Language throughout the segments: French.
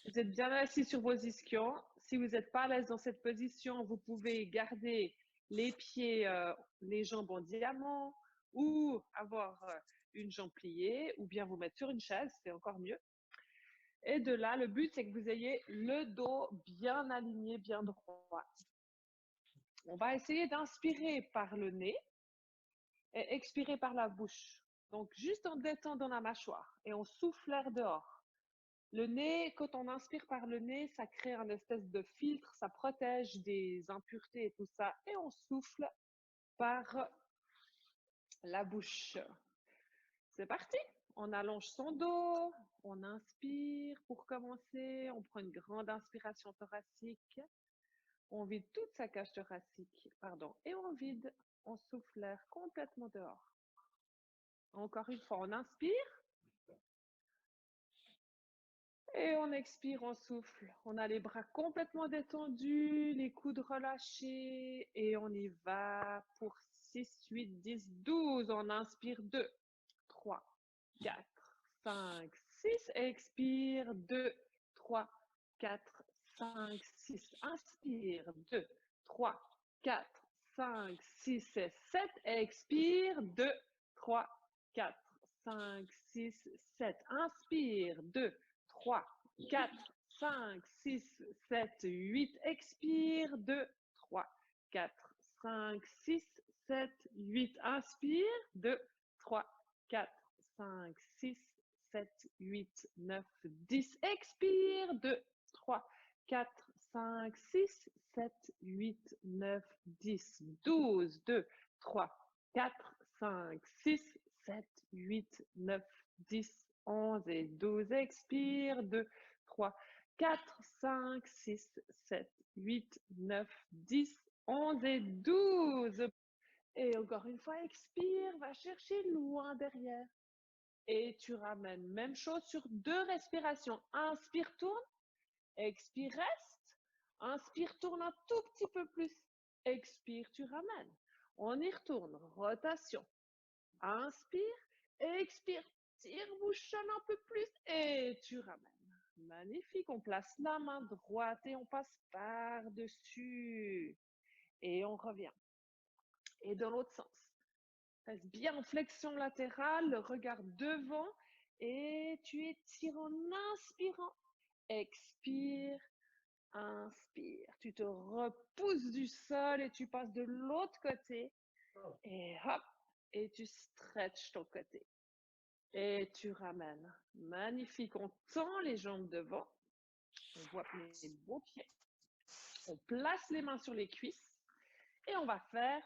Vous êtes bien assis sur vos ischions. Si vous n'êtes pas à l'aise dans cette position, vous pouvez garder les pieds, les jambes en diamant ou avoir une jambe pliée ou bien vous mettre sur une chaise, c'est encore mieux. Et de là, le but, c'est que vous ayez le dos bien aligné, bien droit. On va essayer d'inspirer par le nez et expirer par la bouche. Donc, juste en détendant la mâchoire et on souffle l'air dehors. Le nez, quand on inspire par le nez, ça crée un espèce de filtre, ça protège des impuretés et tout ça. Et on souffle par la bouche. C'est parti. On allonge son dos, on inspire pour commencer, on prend une grande inspiration thoracique. On vide toute sa cage thoracique, pardon, et on vide, on souffle l'air complètement dehors. Encore une fois, on inspire. Et on expire, on souffle. On a les bras complètement détendus, les coudes relâchés. Et on y va pour 6, 8, 10, 12. On inspire 2, 3, 4, 5, 6. Expire 2, 3, 4, 5, 6. Inspire 2, 3, 4, 5, 6 et 7. Expire 2, 3, 4, 5, 6, 7. Inspire 2, 3, 4, 5, 6, 7, 8. Expire 2, 3, 4, 5, 6, 7, 8. Inspire 2, 3, 4, 5, 6, 7, 8, 9, 10. Expire 2, 3, 4, 5, 6, 7, 8, 9, 10, 12. 2, 3, 4, 5, 6, 7, 8, 9, 10, 11 et 12. Expire 2, 3, 4, 5, 6, 7, 8, 9, 10, 11 et 12. Et encore une fois, expire, va chercher loin derrière. Et tu ramènes. Même chose sur 2 respirations. Inspire, tourne. Expire, reste. Inspire, tourne un tout petit peu plus. Expire, tu ramènes. On y retourne. Rotation. Inspire. Expire. Tire, bouchonne un peu plus. Et tu ramènes. Magnifique. On place la main droite et on passe par-dessus. Et on revient. Et dans l'autre sens. Reste bien en flexion latérale, le regard devant et tu étires en inspirant. Expire, inspire. Tu te repousses du sol et tu passes de l'autre côté et hop, et tu stretches ton côté. Et tu ramènes. Magnifique. On tend les jambes devant. On voit les beaux pieds. On place les mains sur les cuisses et on va faire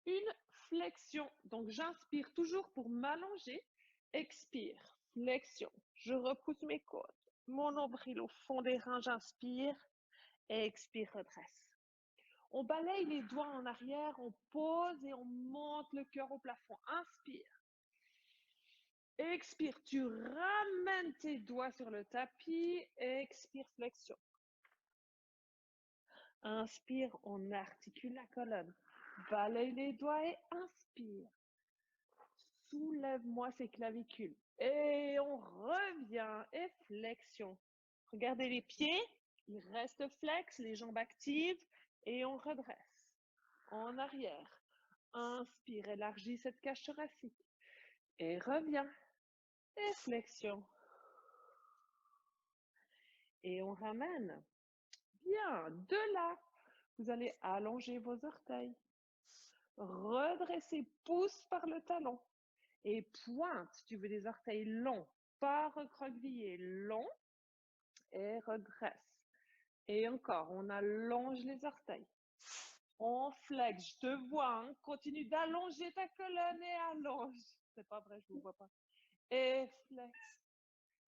une flexion. Donc, j'inspire toujours pour m'allonger. Expire, flexion. Je repousse mes côtes. Mon nombril au fond des reins, j'inspire. Expire, redresse. On balaye les doigts en arrière, on pose et on monte le cœur au plafond. Inspire. Expire, tu ramènes tes doigts sur le tapis. Expire, flexion. Inspire, on articule la colonne. Balaye les doigts et inspire. Soulève-moi ces clavicules. Et on revient et flexion. Regardez les pieds, ils restent flex, les jambes actives et on redresse. En arrière. Inspire, élargis cette cage thoracique. Et reviens. Et flexion. Et on ramène. Bien, de là, vous allez allonger vos orteils. Redresser pouce par le talon. Et pointe, tu veux des orteils longs, pas recroquevillés, longs. Et redresse. Et encore, on allonge les orteils. On flex, je te vois, hein? Continue d'allonger ta colonne et allonge. C'est pas vrai, je vous vois pas. Et flex.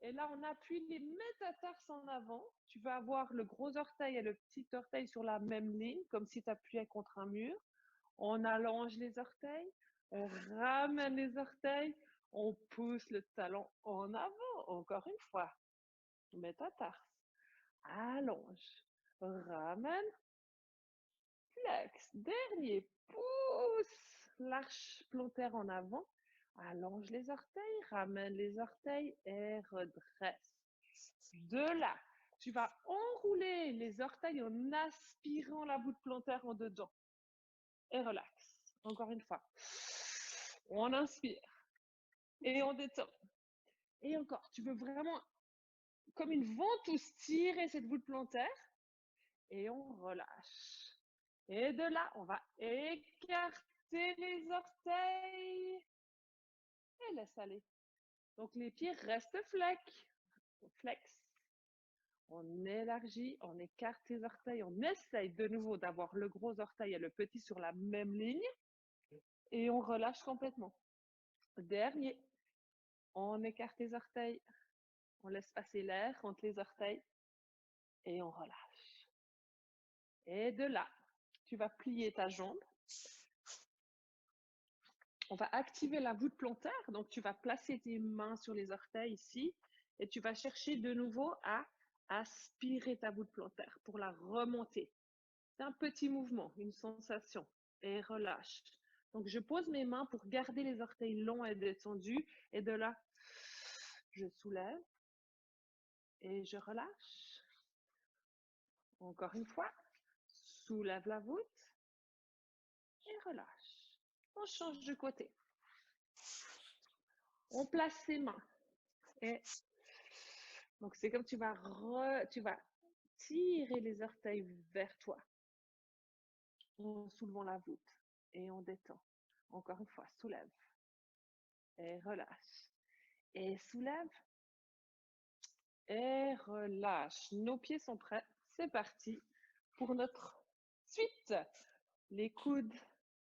Et là, on appuie les métatarses en avant. Tu vas avoir le gros orteil et le petit orteil sur la même ligne, comme si tu appuyais contre un mur. On allonge les orteils, on ramène les orteils, on pousse le talon en avant, encore une fois. Métatarse. Allonge, ramène, flex, dernier, pousse, l'arche plantaire en avant, allonge les orteils, ramène les orteils et redresse. De là, Tu vas enrouler les orteils en aspirant la voûte plantaire en dedans. Et relax. Encore une fois. On inspire. Et on détend. Et encore, tu veux vraiment, comme une ventouse, tirer cette voûte plantaire. Et on relâche. Et de là, on va écarter les orteils. Et laisse aller. Donc les pieds restent flex. On élargit, on écarte les orteils, on essaye de nouveau d'avoir le gros orteil et le petit sur la même ligne et on relâche complètement. Dernier, on écarte les orteils, on laisse passer l'air entre les orteils et on relâche. Et de là, tu vas plier ta jambe. On va activer la voûte plantaire, donc tu vas placer tes mains sur les orteils ici et tu vas chercher de nouveau à aspirer ta voûte plantaire pour la remonter. C'est un petit mouvement, une sensation. Et relâche. Donc, je pose mes mains pour garder les orteils longs et détendus. Et de là, je soulève et je relâche. Encore une fois, soulève la voûte et relâche. On change de côté. On place ses mains. Et donc, c'est comme tu vas tirer les orteils vers toi en soulevant la voûte et on détend. Encore une fois, soulève et relâche. Et soulève et relâche. Nos pieds sont prêts. C'est parti pour notre suite. Les coudes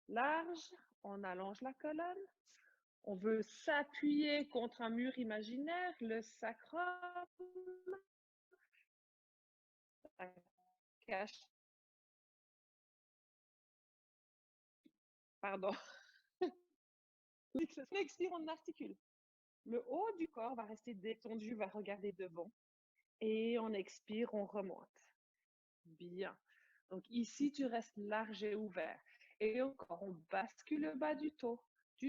larges, on allonge la colonne. On veut s'appuyer contre un mur imaginaire, le sacrum. La cage. Pardon. Expire, on articule. Le haut du corps va rester détendu, va regarder devant. Et on expire, on remonte. Bien. Donc ici, tu restes large et ouvert. Et encore, on bascule le bas du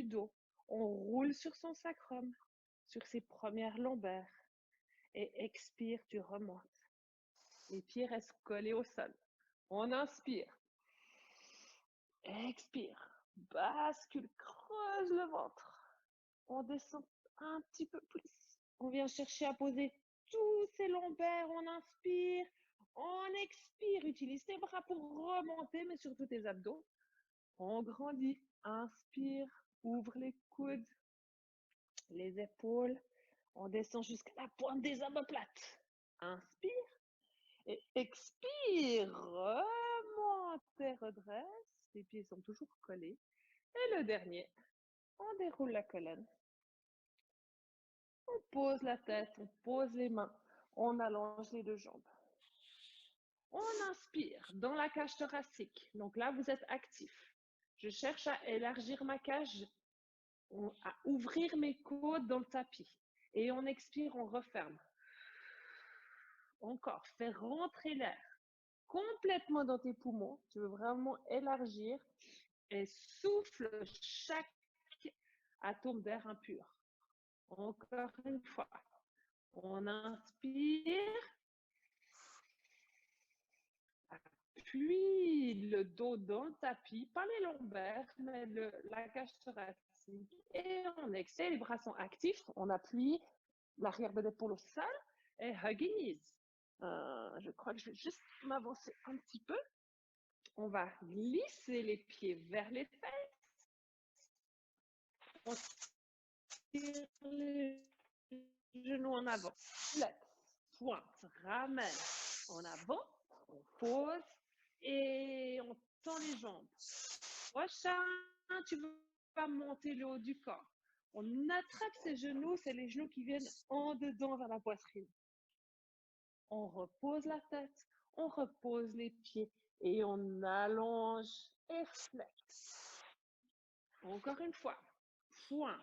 dos. On roule sur son sacrum, sur ses premières lombaires. Et expire, tu remontes. Les pieds restent collés au sol. On inspire. Expire. Bascule, creuse le ventre. On descend un petit peu plus. On vient chercher à poser tous ses lombaires. On inspire. On expire. Utilise tes bras pour remonter, mais surtout tes abdos. On grandit. Inspire. Ouvre les coudes. Les épaules. On descend jusqu'à la pointe des omoplates. Inspire. Et expire. Remonte et redresse. Les pieds sont toujours collés. Et le dernier, on déroule la colonne. On pose la tête, on pose les mains, on allonge les deux jambes. On inspire dans la cage thoracique. Donc là, vous êtes actif. Je cherche à élargir ma cage, à ouvrir mes côtes dans le tapis. Et on expire, on referme. Encore, fais rentrer l'air complètement dans tes poumons. Tu veux vraiment élargir et souffle chaque atome d'air impur. Encore une fois. On inspire. Puis le dos dans le tapis, pas les lombaires, mais la cage thoracique. Et on exhale, les bras sont actifs. On appuie l'arrière de l'épaule au sol et hugging knees. Je crois que je vais juste m'avancer un petit peu. On va glisser les pieds vers les fesses. On tire les genoux en avant. Flex, pointe, ramène en avant. On pose et on tend les jambes. Prochain, tu vas monter le haut du corps. On attrape ses genoux, c'est les genoux qui viennent en dedans vers la poitrine. On repose la tête, on repose les pieds et on allonge et flex. Encore une fois, pointe,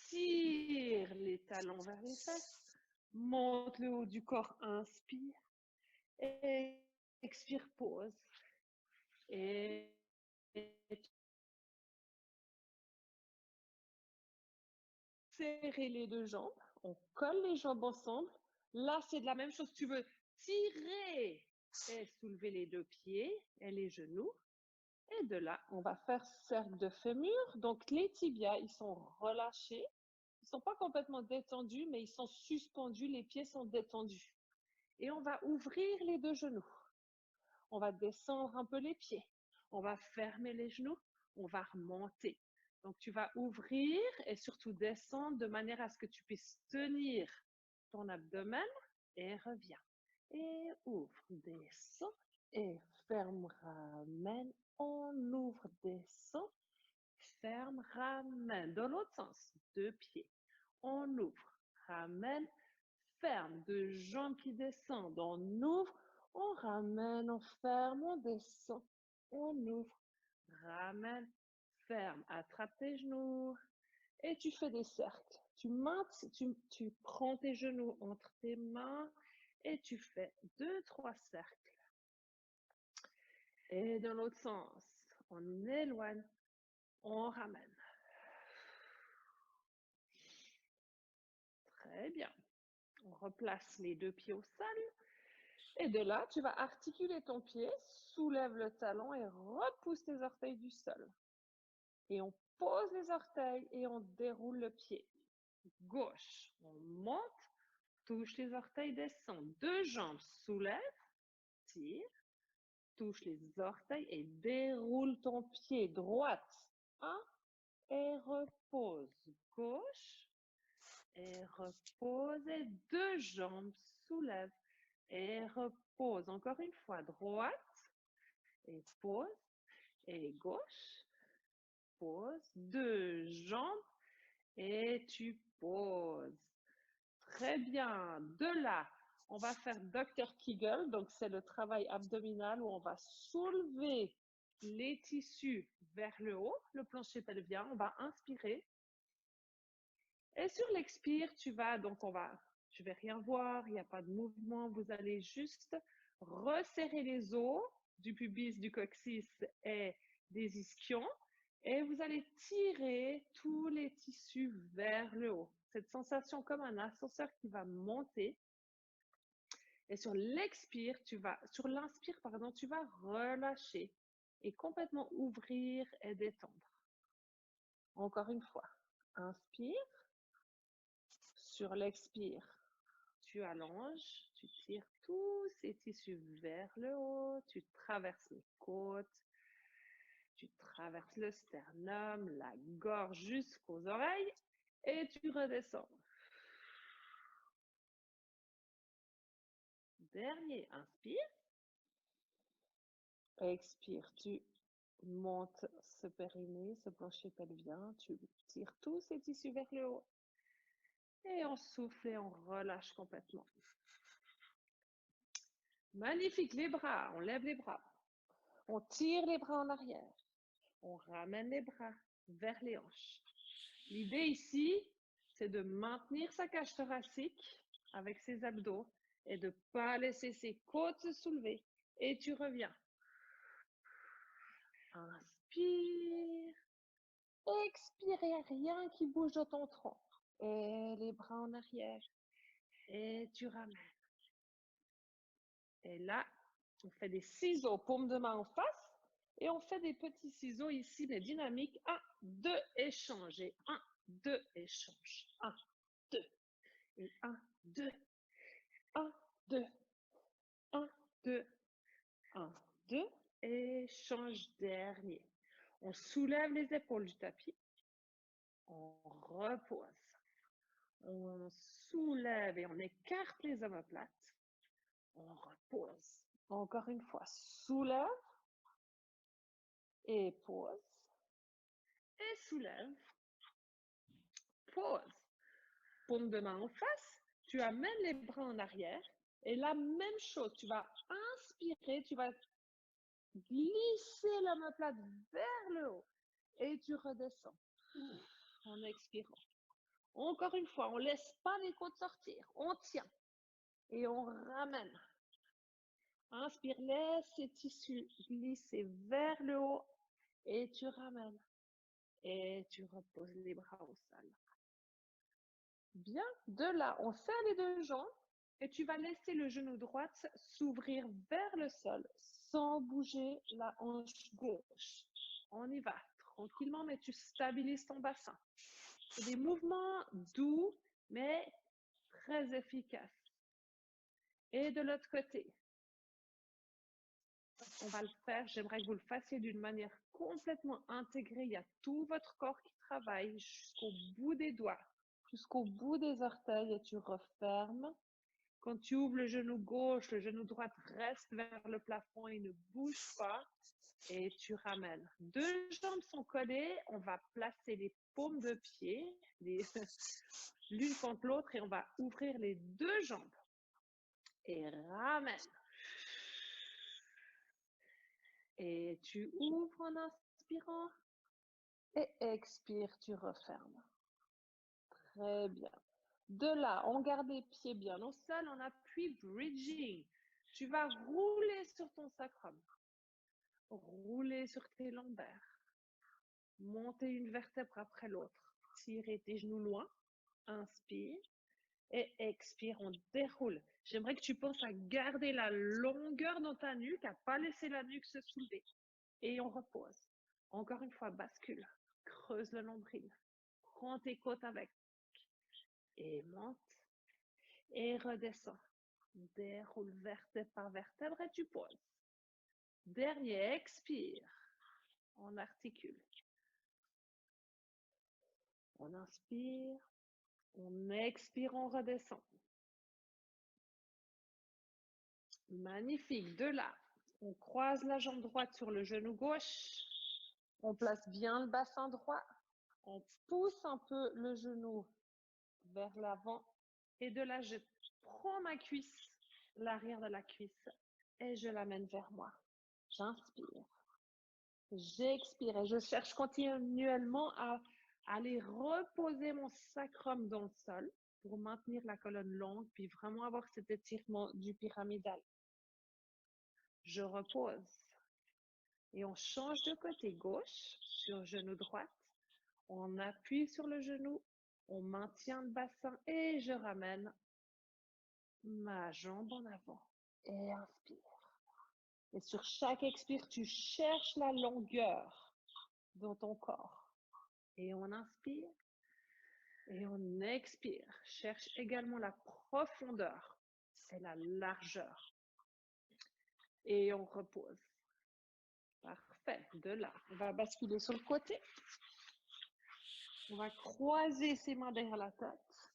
tire les talons vers les fesses, monte le haut du corps, inspire et expire, pause. Et serrer les deux jambes, on colle les jambes ensemble. Là, c'est de la même chose. Tu veux tirer et soulever les deux pieds et les genoux. Et de là, on va faire cercle de fémur. Donc, les tibias, ils sont relâchés. Ils ne sont pas complètement détendus, mais ils sont suspendus. Les pieds sont détendus. Et on va ouvrir les deux genoux. On va descendre un peu les pieds. On va fermer les genoux. On va remonter. Donc, tu vas ouvrir et surtout descendre de manière à ce que tu puisses tenir ton abdomen et reviens. Et ouvre, descends et ferme, ramène. On ouvre, descend, ferme, ramène. Dans l'autre sens, deux pieds. On ouvre, ramène, ferme. Deux jambes qui descendent. On ouvre, on ramène, on ferme, on descend. On ouvre, ramène, ferme. Attrape tes genoux et tu fais des cercles. Tu prends tes genoux entre tes mains et tu fais 2-3 cercles. Et dans l'autre sens, on éloigne, on ramène. Très bien. On replace les deux pieds au sol. Et de là, tu vas articuler ton pied, soulève le talon et repousse tes orteils du sol. Et on pose les orteils et on déroule le pied. Gauche, on monte, touche les orteils, descend. Deux jambes, soulève, tire, touche les orteils et déroule ton pied. Droite, 1, et repose. Gauche, et repose. Et deux jambes, soulève, et repose. Encore une fois, droite, et pose, et gauche, pose. Deux jambes, et tu poses. Très bien. De là, on va faire Dr. Kegel. Donc, c'est le travail abdominal où on va soulever les tissus vers le haut, le plancher pelvien. On va inspirer. Et sur l'expire, tu vas, donc je vais rien voir, il n'y a pas de mouvement. Vous allez juste resserrer les os du pubis, du coccyx et des ischions. Et vous allez tirer tous les tissus vers le haut. Cette sensation comme un ascenseur qui va monter. Et sur l'inspire, tu vas relâcher et complètement ouvrir et détendre. Encore une fois, inspire. Sur l'expire, tu allonges, tu tires tous ces tissus vers le haut, tu traverses les côtes, tu traverses le sternum, la gorge jusqu'aux oreilles et tu redescends. Dernier, inspire. Expire, tu montes ce périnée, ce plancher pelvien, tu tires tous ces tissus vers le haut. Et on souffle et on relâche complètement. Magnifique, les bras, on lève les bras. On tire les bras en arrière. On ramène les bras vers les hanches. L'idée ici, c'est de maintenir sa cage thoracique avec ses abdos et de ne pas laisser ses côtes se soulever. Et tu reviens. Inspire. Expire, il n'y a rien qui bouge dans ton tronc. Et les bras en arrière. Et tu ramènes. Et là, on fait des ciseaux, paume de main en face. Et on fait des petits ciseaux ici, mais dynamiques. 1, 2, échange. Et 1, 2, échange. 1, 2. Et 1, 2. 1, 2. 1, 2. 1, 2. Échange dernier. On soulève les épaules du tapis. On repose. On soulève et on écarte les omoplates. On repose. Encore une fois, soulève et pose. Et soulève. Pose. Paume de main en face. Tu amènes les bras en arrière. Et la même chose, tu vas inspirer, tu vas glisser l'omoplate vers le haut. Et tu redescends en expirant. Encore une fois, on ne laisse pas les côtes sortir. On tient. Et on ramène. Inspire, laisse ces tissus glisser vers le haut. Et tu ramènes. Et tu reposes les bras au sol. Bien. De là, on serre les deux jambes. Et tu vas laisser le genou droit s'ouvrir vers le sol sans bouger la hanche gauche. On y va tranquillement, mais tu stabilises ton bassin. C'est des mouvements doux, mais très efficaces. Et de l'autre côté, on va le faire. J'aimerais que vous le fassiez d'une manière complètement intégrée. Il y a tout votre corps qui travaille jusqu'au bout des doigts, jusqu'au bout des orteils et tu refermes. Quand tu ouvres le genou gauche, le genou droit reste vers le plafond et ne bouge pas. Et tu ramènes. Deux jambes sont collées. On va placer les paumes de pied l'une contre l'autre et on va ouvrir les deux jambes. Et ramène. Et tu ouvres en inspirant. Et expire, tu refermes. Très bien. De là, on garde les pieds bien au sol, on appuie bridging. Tu vas rouler sur ton sacrum. Rouler sur tes lombaires. Monter une vertèbre après l'autre. Tirer tes genoux loin. Inspire. Et expire, on déroule. J'aimerais que tu penses à garder la longueur dans ta nuque, à ne pas laisser la nuque se soulever. Et on repose. Encore une fois, bascule. Creuse le nombril. Prends tes côtes avec. Et monte. Et redescends. Déroule vertèbre par vertèbre et tu poses. Dernier, expire. On articule. On inspire. On expire, on redescend. Magnifique. De là, on croise la jambe droite sur le genou gauche. On place bien le bassin droit. On pousse un peu le genou vers l'avant. Et de là, je prends ma cuisse, l'arrière de la cuisse, et je l'amène vers moi. J'inspire. J'expire et je cherche continuellement à aller reposer mon sacrum dans le sol pour maintenir la colonne longue, puis vraiment avoir cet étirement du pyramidal. Je repose et on change de côté gauche sur genou droit. On appuie sur le genou, on maintient le bassin et je ramène ma jambe en avant et inspire. Et sur chaque expire, tu cherches la longueur dans ton corps. Et on inspire et on expire. Cherche également la profondeur et la largeur. Et on repose. Parfait. De là, on va basculer sur le côté. On va croiser ses mains derrière la tête.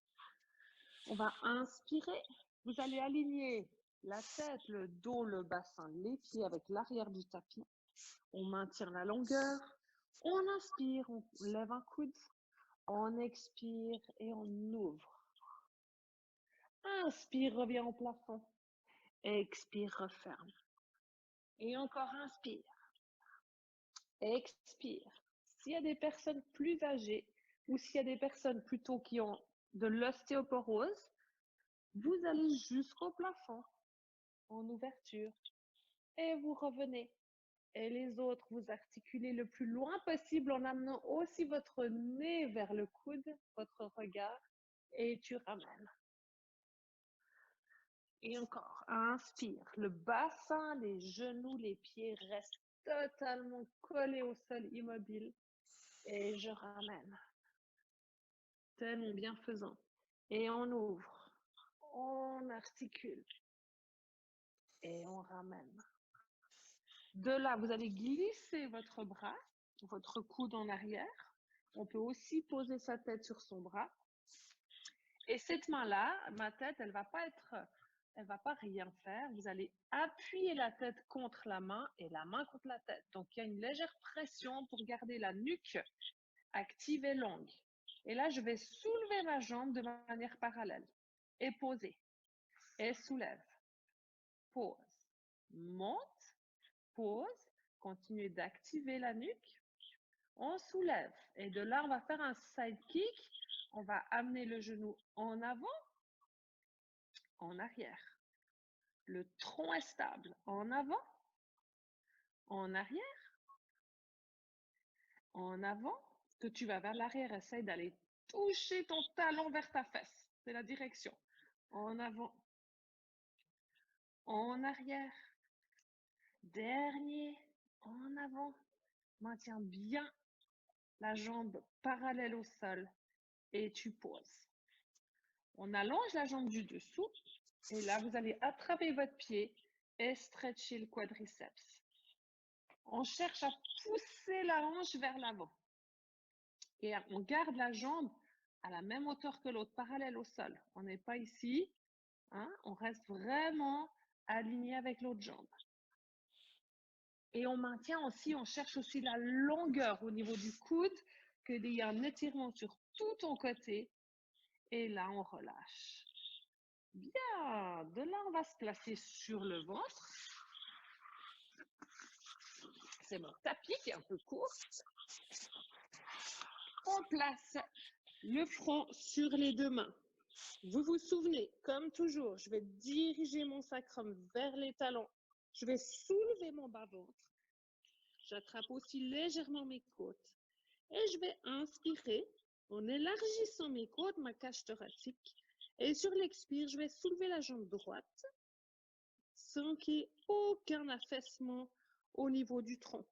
On va inspirer. Vous allez aligner la tête, le dos, le bassin, les pieds avec l'arrière du tapis. On maintient la longueur. On inspire, on lève un coude. On expire et on ouvre. Inspire, reviens au plafond. Expire, referme. Et encore inspire. Expire. S'il y a des personnes plus âgées ou s'il y a des personnes plutôt qui ont de l'ostéoporose, vous allez jusqu'au plafond en ouverture et vous revenez. Et les autres, vous articulez le plus loin possible en amenant aussi votre nez vers le coude, votre regard, et tu ramènes. Et encore, inspire. Le bassin, les genoux, les pieds restent totalement collés au sol immobile. Et je ramène. Tellement bienfaisant. Et on ouvre. On articule. Et on ramène. De là, vous allez glisser votre bras, votre coude en arrière. On peut aussi poser sa tête sur son bras. Et cette main-là, ma tête, elle va pas rien faire. Vous allez appuyer la tête contre la main et la main contre la tête. Donc, il y a une légère pression pour garder la nuque active et longue. Et là, je vais soulever ma jambe de manière parallèle et poser. Et soulève. Pose. Monte. Pose. Continuez d'activer la nuque. On soulève. Et de là, on va faire un side kick. On va amener le genou en avant, en arrière. Le tronc est stable. En avant, en arrière, en avant. Que tu vas vers l'arrière, essaye d'aller toucher ton talon vers ta fesse. C'est la direction. En avant, en arrière, dernier, en avant. Maintiens bien la jambe parallèle au sol et tu poses. On allonge la jambe du dessous et là, vous allez attraper votre pied et stretcher le quadriceps. On cherche à pousser la hanche vers l'avant et on garde la jambe à la même hauteur que l'autre, parallèle au sol. On n'est pas ici, hein, on reste vraiment aligné avec l'autre jambe. Et on maintient aussi, on cherche aussi la longueur au niveau du coude, qu'il y ait un étirement sur tout ton côté. Et là, on relâche. Bien, de là, on va se placer sur le ventre. C'est mon tapis qui est un peu court. On place le front sur les deux mains. Vous vous souvenez, comme toujours, je vais diriger mon sacrum vers les talons. Je vais soulever mon bas-ventre. J'attrape aussi légèrement mes côtes. Et je vais inspirer en élargissant mes côtes, ma cage thoracique. Et sur l'expire, je vais soulever la jambe droite sans qu'il y ait aucun affaissement au niveau du tronc.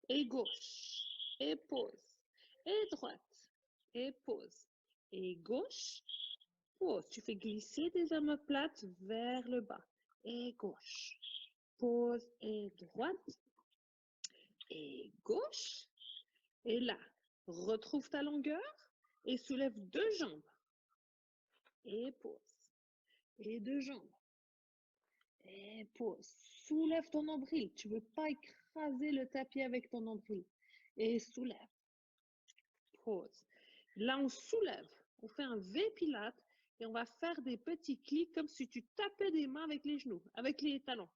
Et gauche, et pause, et droite, et pause, et gauche, pause. Tu fais glisser tes omoplates vers le bas. Et gauche, pause, et droite, et gauche. Et là, retrouve ta longueur et soulève deux jambes. Et pause. Et deux jambes. Et pause. Soulève ton nombril. Tu ne veux pas écraser le tapis avec ton nombril. Et soulève. Pause. Là, on soulève. On fait un V-pilate et on va faire des petits clics comme si tu tapais des mains avec les genoux, avec les talons.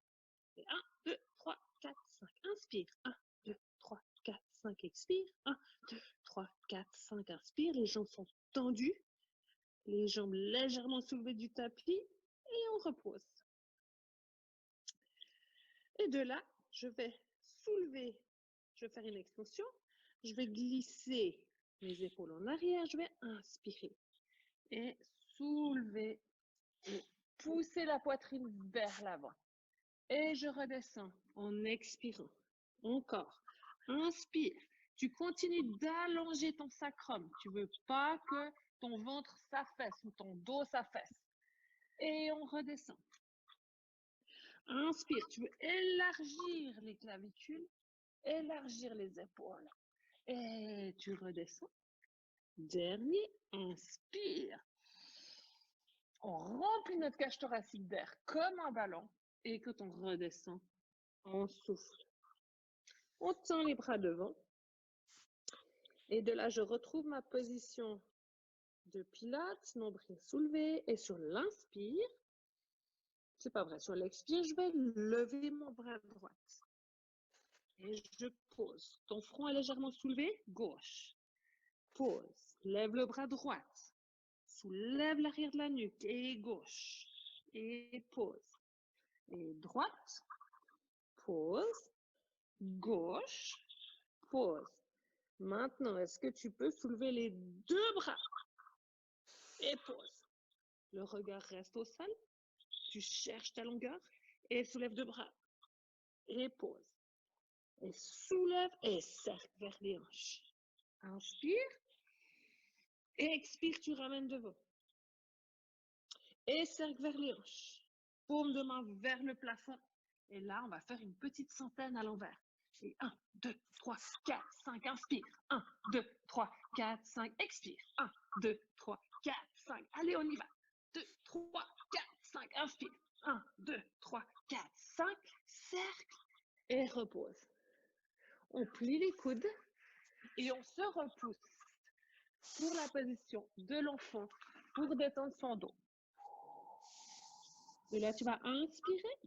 Et 1, 2, 3, 4, 5. Inspire. 1, 2, 3, 4, 5. Expire. 1, 2, 3, 4, 5. Inspire. Les jambes sont tendues. Les jambes légèrement soulevées du tapis. Et on repose. Et de là, je vais soulever. Je vais faire une extension. Je vais glisser mes épaules en arrière. Je vais inspirer. Et soulever. Et pousser la poitrine vers l'avant. Et je redescends en expirant. Encore. Inspire. Tu continues d'allonger ton sacrum. Tu ne veux pas que ton ventre s'affaisse ou ton dos s'affaisse. Et on redescend. Inspire. Tu veux élargir les clavicules, élargir les épaules. Et tu redescends. Dernier. Inspire. On remplit notre cage thoracique d'air comme un ballon. Et quand on redescend, on souffle. On tend les bras devant. Et de là, je retrouve ma position de pilates, nombril soulevé. Et sur l'inspire, c'est pas vrai, sur l'expire, je vais lever mon bras droit. Et je pose. Ton front est légèrement soulevé, gauche. Pose. Lève le bras droit. Soulève l'arrière de la nuque. Et gauche. Et pose. Et droite. Pose. Gauche. Pause. Maintenant, est-ce que tu peux soulever les deux bras? Et pause. Le regard reste au sol. Tu cherches ta longueur. Et soulève deux bras. Et pause. Et soulève et cercle vers les hanches. Inspire. Et expire, tu ramènes devant. Et cercle vers les hanches. Paume de main vers le plafond. Et là, on va faire une petite centaine à l'envers. Et 1, 2, 3, 4, 5, inspire. 1, 2, 3, 4, 5, expire. 1, 2, 3, 4, 5. Allez, on y va. 2, 3, 4, 5, inspire. 1, 2, 3, 4, 5. Cercle et repose. On plie les coudes et on se repousse pour la position de l'enfant pour détendre son dos. Et là, tu vas inspirer.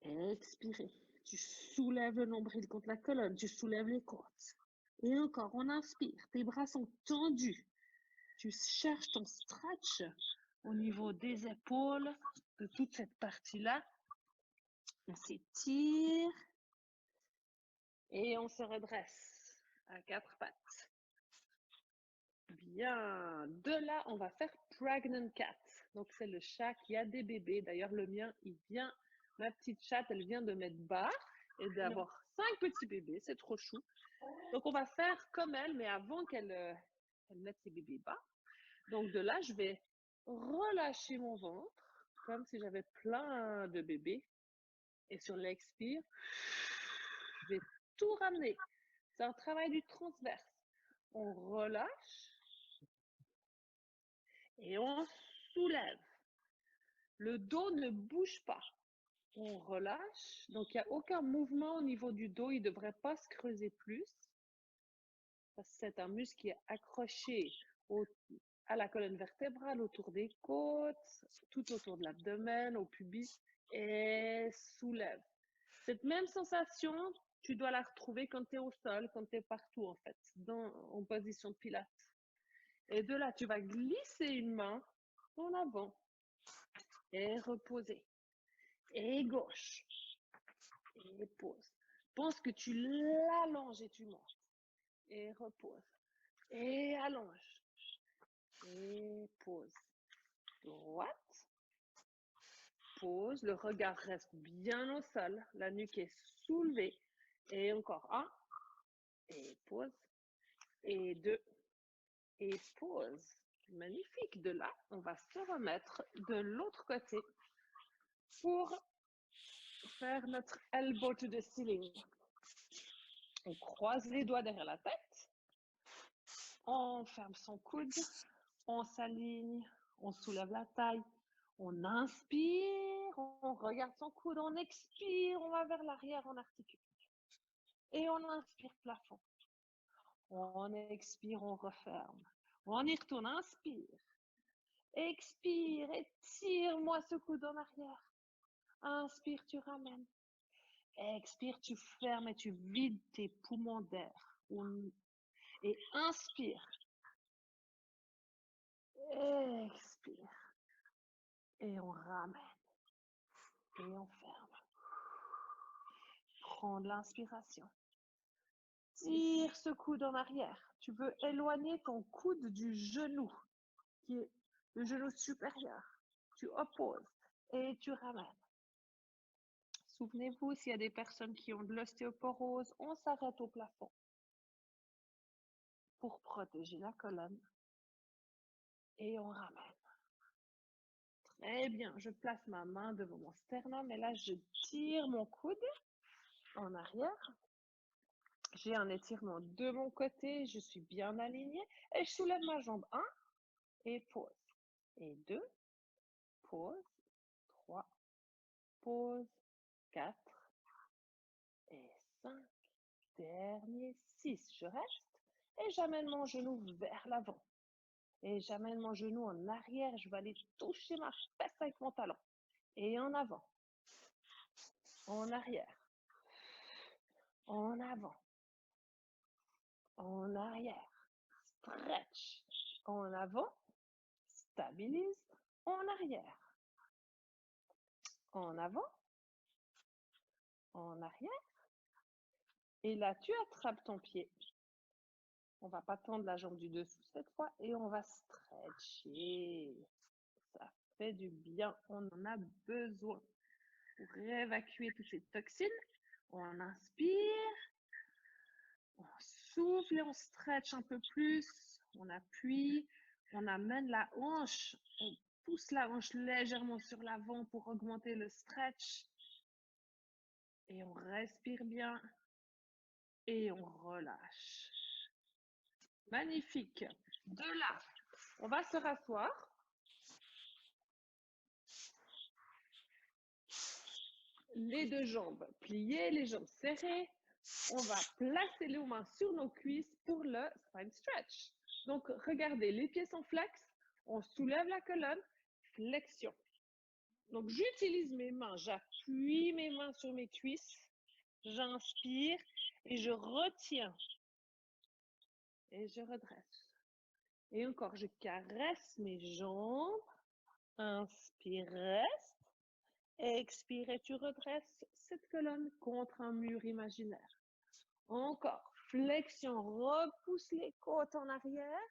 Expirer. Tu soulèves le nombril contre la colonne. Tu soulèves les côtes. Et encore, on inspire. Tes bras sont tendus. Tu cherches ton stretch au niveau des épaules, de toute cette partie-là. On s'étire. Et on se redresse à quatre pattes. Bien. De là, on va faire Pregnant Cat. Donc, c'est le chat qui a des bébés. D'ailleurs, le mien, ma petite chatte, elle vient de mettre bas et d'avoir 5 petits bébés. C'est trop chou. Donc, on va faire comme elle, mais avant qu'elle mette ses bébés bas. Donc, de là, je vais relâcher mon ventre, comme si j'avais plein de bébés. Et sur l'expire, je vais tout ramener. C'est un travail du transverse. On relâche et on soulève. Le dos ne bouge pas. On relâche. Donc, il n'y a aucun mouvement au niveau du dos. Il ne devrait pas se creuser plus. Parce que c'est un muscle qui est accroché à la colonne vertébrale, autour des côtes, tout autour de l'abdomen, au pubis. Et soulève. Cette même sensation, tu dois la retrouver quand tu es au sol, quand tu es partout, en fait, en position de pilates. Et de là, tu vas glisser une main en avant et reposer. Et gauche. Et pose. Pense que tu l'allonges et tu montes. Et repose. Et allonge. Et pose. Droite. Pose. Le regard reste bien au sol. La nuque est soulevée. Et encore un. Et pose. Et deux. Et pause. Magnifique. De là, on va se remettre de l'autre côté pour faire notre elbow to the ceiling. On croise les doigts derrière la tête. On ferme son coude. On s'aligne. On soulève la taille. On inspire. On regarde son coude. On expire. On va vers l'arrière. On articule. Et on inspire plafond. On expire. On referme. On y retourne. Inspire. Expire, étire-moi ce coude en arrière. Inspire, tu ramènes. Expire, tu fermes et tu vides tes poumons d'air. Et inspire. Expire. Et on ramène. Et on ferme. Prends de l'inspiration. Tire ce coude en arrière. Tu veux éloigner ton coude du genou, qui est le genou supérieur. Tu opposes et tu ramènes. Souvenez-vous, s'il y a des personnes qui ont de l'ostéoporose, on s'arrête au plafond pour protéger la colonne et on ramène. Très bien, je place ma main devant mon sternum et là, je tire mon coude en arrière. J'ai un étirement de mon côté, je suis bien alignée et je soulève ma jambe. 1 et pause. Et 2, pause. 3, pause. 4 et 5. Dernier 6. Je reste et j'amène mon genou vers l'avant. Et j'amène mon genou en arrière. Je vais aller toucher ma fesse avec mon talon. Et en avant. En arrière. En avant. En arrière. Stretch. En avant. Stabilise. En arrière. En avant. En arrière. Et là, tu attrapes ton pied. On ne va pas tendre la jambe du dessous cette fois. Et on va stretcher. Ça fait du bien. On en a besoin pour évacuer toutes ces toxines. On inspire. On souffle et on stretch un peu plus. On appuie. On amène la hanche. On pousse la hanche légèrement sur l'avant pour augmenter le stretch. Et on respire bien. Et on relâche. Magnifique. De là, on va se rasseoir. Les deux jambes pliées, les jambes serrées. On va placer les mains sur nos cuisses pour le spine stretch. Donc, regardez, les pieds sont flex. On soulève la colonne. Flexion. Donc, j'utilise mes mains. J'appuie mes mains sur mes cuisses. J'inspire et je retiens. Et je redresse. Et encore, je caresse mes jambes. Inspire, reste. Expire et tu redresses cette colonne contre un mur imaginaire. Encore, flexion, repousse les côtes en arrière.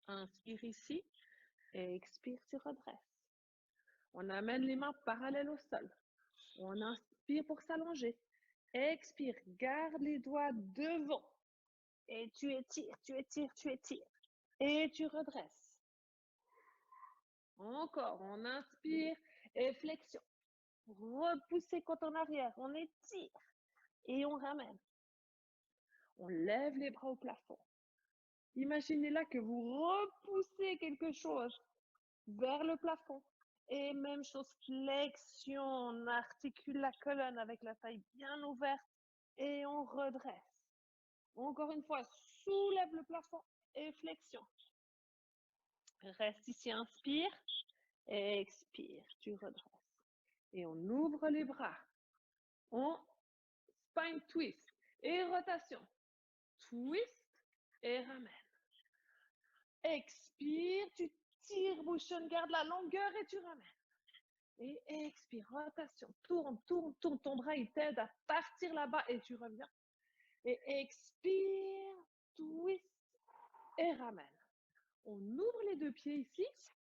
Inspire ici Expire, tu redresses. On amène les mains parallèles au sol. On inspire pour s'allonger. Expire, garde les doigts devant. Et tu étires, tu étires, tu étires. Et tu redresses. Encore, on inspire et flexion. Repoussez côte en arrière, on étire et on ramène. On lève les bras au plafond. Imaginez là que vous repoussez quelque chose vers le plafond. Et même chose, flexion, on articule la colonne avec la taille bien ouverte et on redresse. Encore une fois, soulève le plafond et flexion. Reste ici, inspire, expire, tu redresses. Et on ouvre les bras. On spine twist et rotation. Twist et ramène. Expire, tu tires, bouchonne, garde la longueur et tu ramènes. Et expire, rotation, tourne, tourne, tourne. Ton bras, il t'aide à partir là-bas et tu reviens. Et expire, twist et ramène. On ouvre les deux pieds ici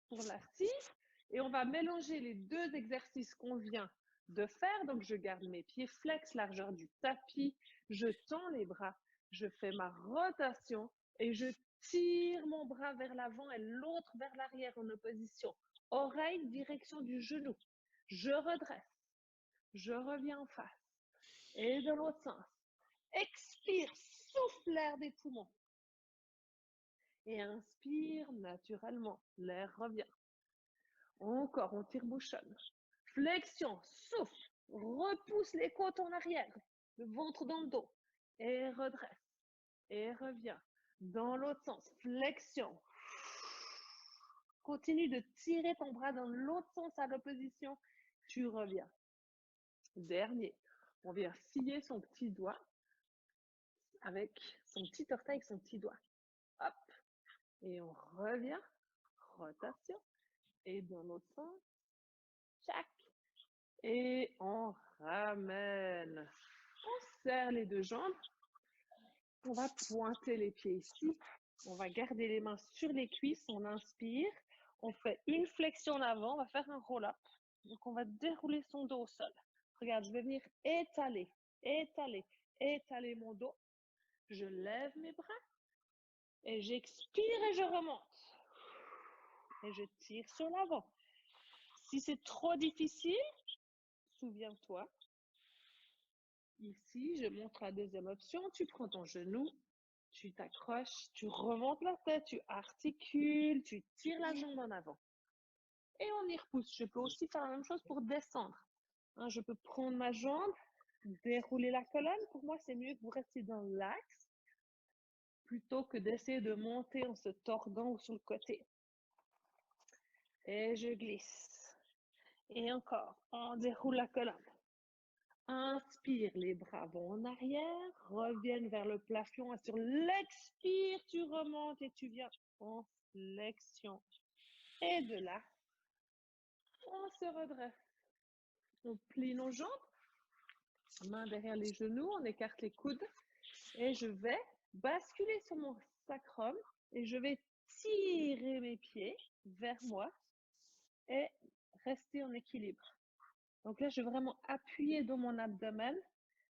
pour l'assise et on va mélanger les deux exercices qu'on vient de faire. Donc, je garde mes pieds flex, largeur du tapis. Je tends les bras, je fais ma rotation et je tire mon bras vers l'avant et l'autre vers l'arrière en opposition. Oreille, direction du genou. Je redresse. Je reviens en face. Et de l'autre sens. Expire, souffle l'air des poumons. Et inspire naturellement. L'air revient. Encore, on tire bouchonne. Flexion, souffle. Repousse les côtes en arrière. Le ventre dans le dos. Et redresse. Et reviens. Dans l'autre sens. Flexion. Continue de tirer ton bras dans l'autre sens à l'opposition. Tu reviens. Dernier. On vient scier son petit doigt avec son petit orteil avec son petit doigt. Hop. Et on revient. Rotation. Et dans l'autre sens. Tchac. Et on ramène. On serre les deux jambes. On va pointer les pieds ici. On va garder les mains sur les cuisses. On inspire. On fait une flexion en avant. On va faire un roll-up. Donc, on va dérouler son dos au sol. Regarde, je vais venir étaler, étaler, étaler mon dos. Je lève mes bras. Et j'expire et je remonte. Et je tire sur l'avant. Si c'est trop difficile, souviens-toi. Ici, je montre la deuxième option. Tu prends ton genou, tu t'accroches, tu remontes la tête, tu articules, tu tires la jambe en avant. Et on y repousse. Je peux aussi faire la même chose pour descendre. Je peux prendre ma jambe, dérouler la colonne. Pour moi, c'est mieux que vous restiez dans l'axe plutôt que d'essayer de monter en se tordant ou sur le côté. Et je glisse. Et encore, on déroule la colonne. Inspire, les bras vont en arrière, reviennent vers le plafond. Sur l'expire, tu remontes et tu viens en flexion. Et de là, on se redresse. On plie nos jambes, main derrière les genoux, on écarte les coudes. Et je vais basculer sur mon sacrum et je vais tirer mes pieds vers moi et rester en équilibre. Donc là, je vais vraiment appuyer dans mon abdomen.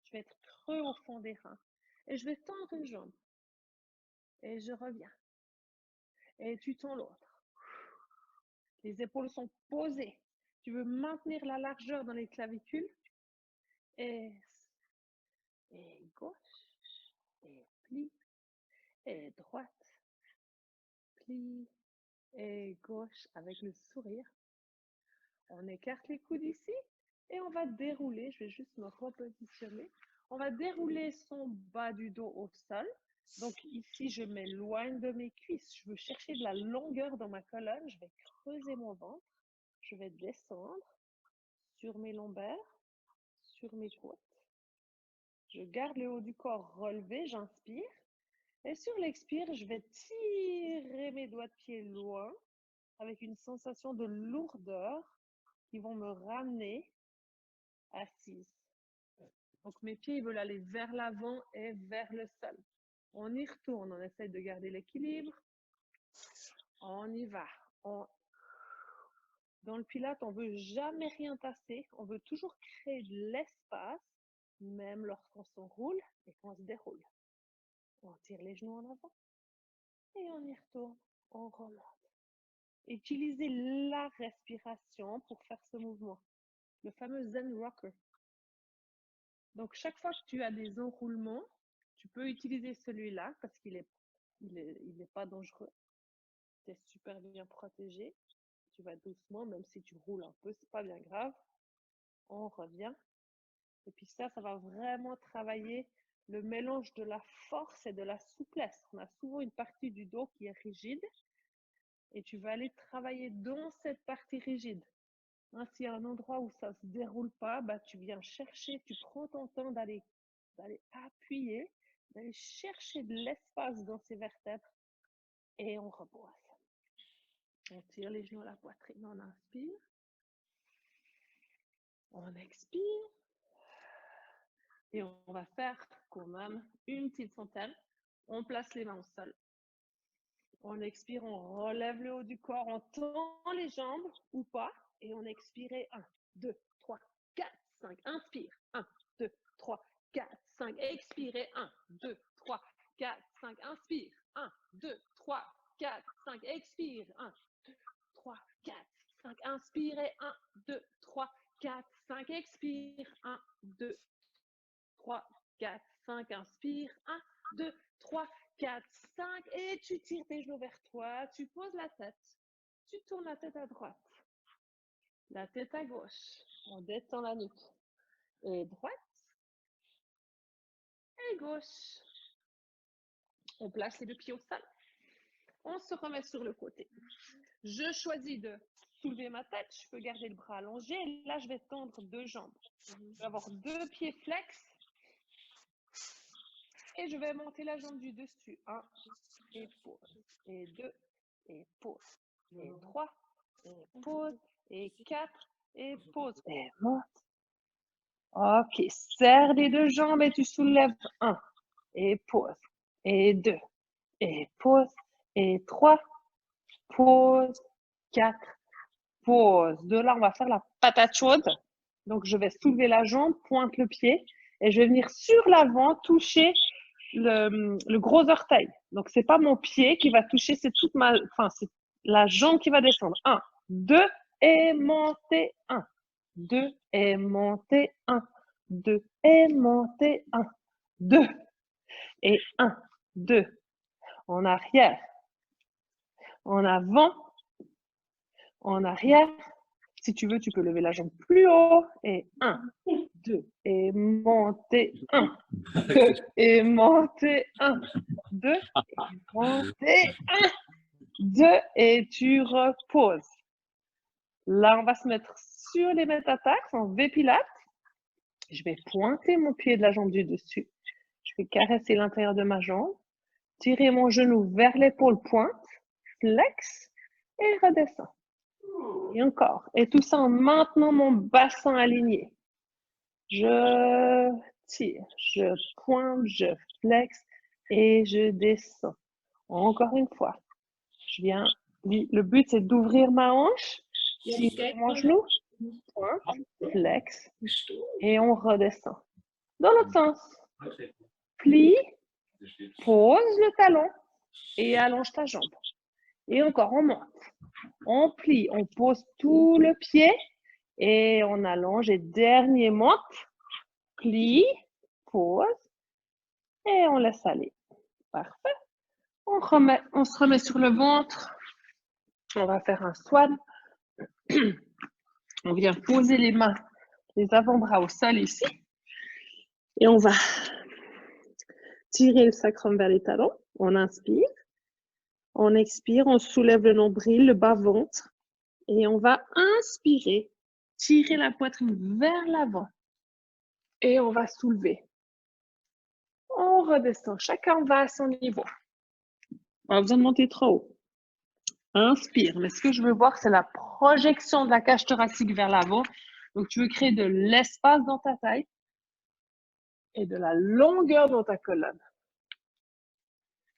Je vais être creux au fond des reins. Et je vais tendre une jambe. Et je reviens. Et tu tends l'autre. Les épaules sont posées. Tu veux maintenir la largeur dans les clavicules. Et gauche. Et plie. Et droite. Plie. Et gauche avec le sourire. On écarte les coudes ici. Et on va dérouler. Je vais juste me repositionner. On va dérouler son bas du dos au sol. Donc ici, je m'éloigne de mes cuisses. Je veux chercher de la longueur dans ma colonne. Je vais creuser mon ventre. Je vais descendre sur mes lombaires, sur mes côtes. Je garde le haut du corps relevé, j'inspire. Et sur l'expire, je vais tirer mes doigts de pied loin avec une sensation de lourdeur qui vont me ramener assise. Donc mes pieds veulent aller vers l'avant et vers le sol. On y retourne, on essaie de garder l'équilibre. On y va. On Dans le Pilates, on ne veut jamais rien tasser. On veut toujours créer de l'espace, même lorsqu'on s'enroule et qu'on se déroule. On tire les genoux en avant et on y retourne. On remonte. Utilisez la respiration pour faire ce mouvement. Le fameux Zen Rocker. Donc, chaque fois que tu as des enroulements, tu peux utiliser celui-là parce qu'il est pas dangereux. Tu es super bien protégé. Tu vas doucement, même si tu roules un peu, c'est pas bien grave. On revient. Et puis ça va vraiment travailler le mélange de la force et de la souplesse. On a souvent une partie du dos qui est rigide et tu vas aller travailler dans cette partie rigide. Hein, s'il y a un endroit où ça ne se déroule pas, bah, tu viens chercher, tu prends ton temps d'aller appuyer, d'aller chercher de l'espace dans ces vertèbres et on repose. On tire les genoux à la poitrine, on inspire, on expire et on va faire quand même une petite centaine. On place les mains au sol. On expire, on relève le haut du corps, on tend les jambes ou pas et on expire. 1, 2, 3, 4, 5. Inspire. 1, 2, 3, 4, 5. Expirez. 1, 2, 3, 4, 5. Inspire. 1, 2, 3, 4, 5. Expire. 1, 2, 3, 4, 5. Inspirez. 1, 2, 3, 4, 5. Expire. 1, 2, 3, 4, 5. Inspire. 1, 2, 3, 4, 5. Et tu tires tes genoux vers toi. Tu poses la tête. Tu tournes la tête à droite. La tête à gauche. On détend la nuque. Et droite. Et gauche. On place les deux pieds au sol. On se remet sur le côté. Je choisis de soulever ma tête. Je peux garder le bras allongé. Et là, je vais tendre deux jambes. Je vais avoir deux pieds flex. Et je vais monter la jambe du dessus. 1, et pause. Et 2, et pause. Et 3, et pause. Et 4, et pause. Et monte. Ok, serre les deux jambes et tu soulèves. 1, et pause. Et 2, et pause. Et 3, pause. 4, pause. De là, on va faire la patate chaude. Donc, je vais soulever la jambe, pointe le pied et je vais venir sur l'avant toucher le gros orteil. Donc, c'est pas mon pied qui va toucher, c'est toute c'est la jambe qui va descendre. 1, 2 et monter. 1, 2 et monter. 1, 2 et monter. 1, 2 et 1, 2. En arrière, en avant, en arrière. Si tu veux, tu peux lever la jambe plus haut. Et 1, 2 et monter. 1, 2 et monter. 1, 2 et monter. 1, 2 et tu reposes. Là, on va se mettre sur les métatarsales en V-Pilates. Je vais pointer mon pied de la jambe du dessus. Je vais caresser l'intérieur de ma jambe. Tirer mon genou vers l'épaule pointe. Flex et redescend. Et encore. Et tout ça en maintenant mon bassin aligné. Je tire, je pointe, je flex et je descends. Encore une fois. Je viens. Le but, c'est d'ouvrir ma hanche, tirer mon genou, pointe, flex et on redescend. Dans l'autre sens. Plie, pose le talon et allonge ta jambe. Et encore, on monte. On plie, on pose tout le pied et on allonge. Et dernier monte, plie, pose et on laisse aller. Parfait. On se remet sur le ventre. On va faire un swan. On vient poser les mains, les avant-bras au sol ici. Et on va tirer le sacrum vers les talons. On inspire. On expire, on soulève le nombril, le bas-ventre. Et on va inspirer, tirer la poitrine vers l'avant. Et on va soulever. On redescend. Chacun va à son niveau. On a besoin de monter trop haut. Inspire. Mais ce que je veux voir, c'est la projection de la cage thoracique vers l'avant. Donc, tu veux créer de l'espace dans ta taille et de la longueur dans ta colonne.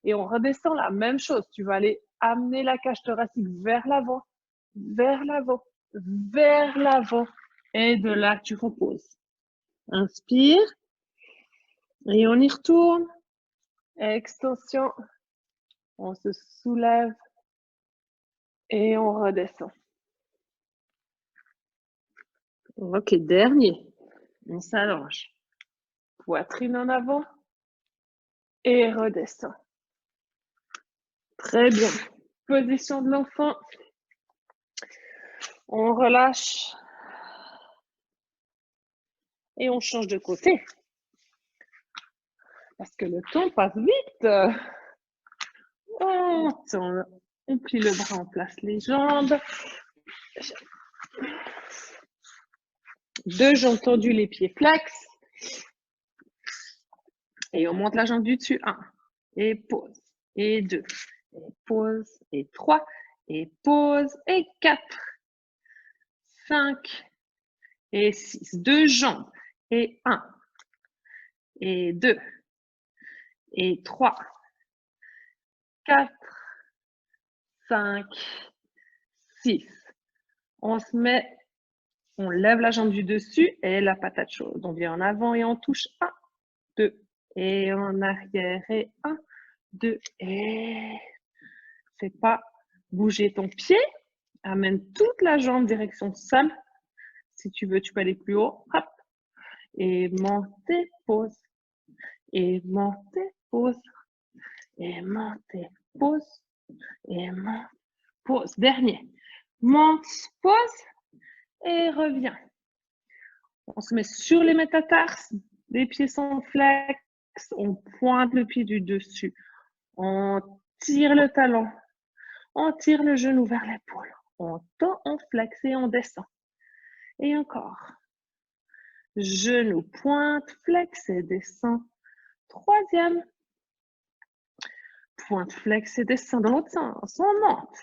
Et on redescend la même chose. Tu vas aller amener la cage thoracique vers l'avant, vers l'avant, vers l'avant. Et de là, tu reposes. Inspire. Et on y retourne. Extension. On se soulève. Et on redescend. Ok, dernier. On s'allonge. Poitrine en avant. Et redescend. Très bien. Position de l'enfant. On relâche. Et on change de côté. Parce que le temps passe vite. On tourne. On plie le bras, on place les jambes. 2 jambes tendues, les pieds flex. Et on monte la jambe du dessus. 1. Et pause. Et 2. Et pause. Et 3. Et pause. Et 4. 5. Et 6. 2 jambes. Et 1. Et 2. Et 3. 4. 5. 6. On se met, on lève la jambe du dessus et la patate chaude. On vient en avant et on touche 1, 2. Et en arrière et 1, 2. Et fais pas bouger ton pied. Amène toute la jambe direction sol. Si tu veux, tu peux aller plus haut. Hop. Et montez, pause. Et montez, pause. Et montez, pause. Et monte, pause. Dernier. Monte, pause. Et reviens. On se met sur les métatarses. Les pieds sont flex. On pointe le pied du dessus. On tire le talon. On tire le genou vers l'épaule. On tend, on flex et on descend. Et encore. Genou, pointe, flex et descend. 3e. Pointe, flex et descend dans l'autre sens. On monte.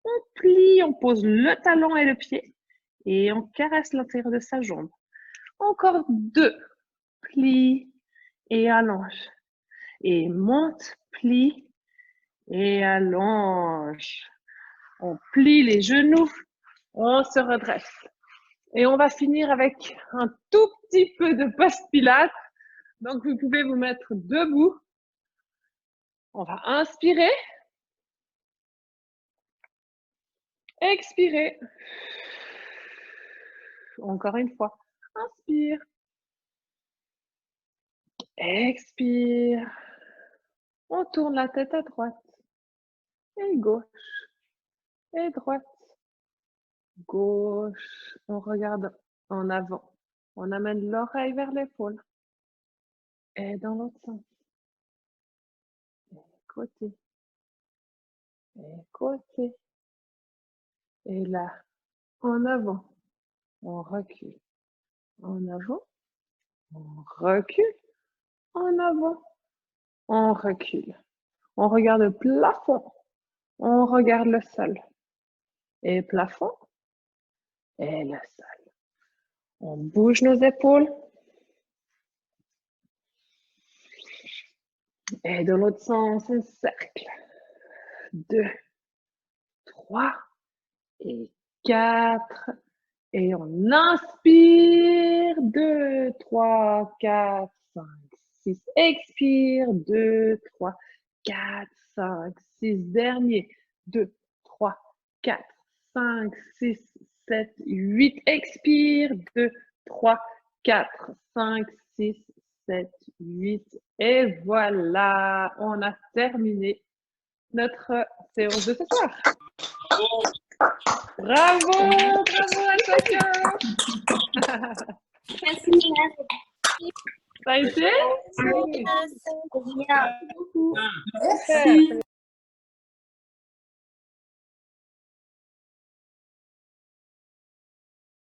On plie, on pose le talon et le pied. Et on caresse l'intérieur de sa jambe. Encore 2. Plie et allonge. Et monte, plie et allonge. On plie les genoux. On se redresse. Et on va finir avec un tout petit peu de post-pilates. Donc, vous pouvez vous mettre debout. On va inspirer. Expirer. Encore une fois. Inspire. Expire. On tourne la tête à droite. Et gauche. Et droite. Gauche. On regarde en avant. On amène l'oreille vers l'épaule. Et dans l'autre sens. Et côté. Et côté. Et là, en avant. On recule. En avant. On recule. En avant. On recule. On regarde le plafond. On regarde le sol. Et plafond. Et le sol. On bouge nos épaules. Et de l'autre sens, un cercle. 2, 3 et 4. Et on inspire. 2, 3, 4, 5, 6. Expire. 2, 3, 4, 5, 6. Dernier. 2, 3, 4, 5, 6, 7, 8. Expire. 2, 3, 4, 5, 6, 7, 8. Et voilà, on a terminé notre séance de ce soir. Bravo, bravo à chacun. Merci. Ça a été? Merci. Merci.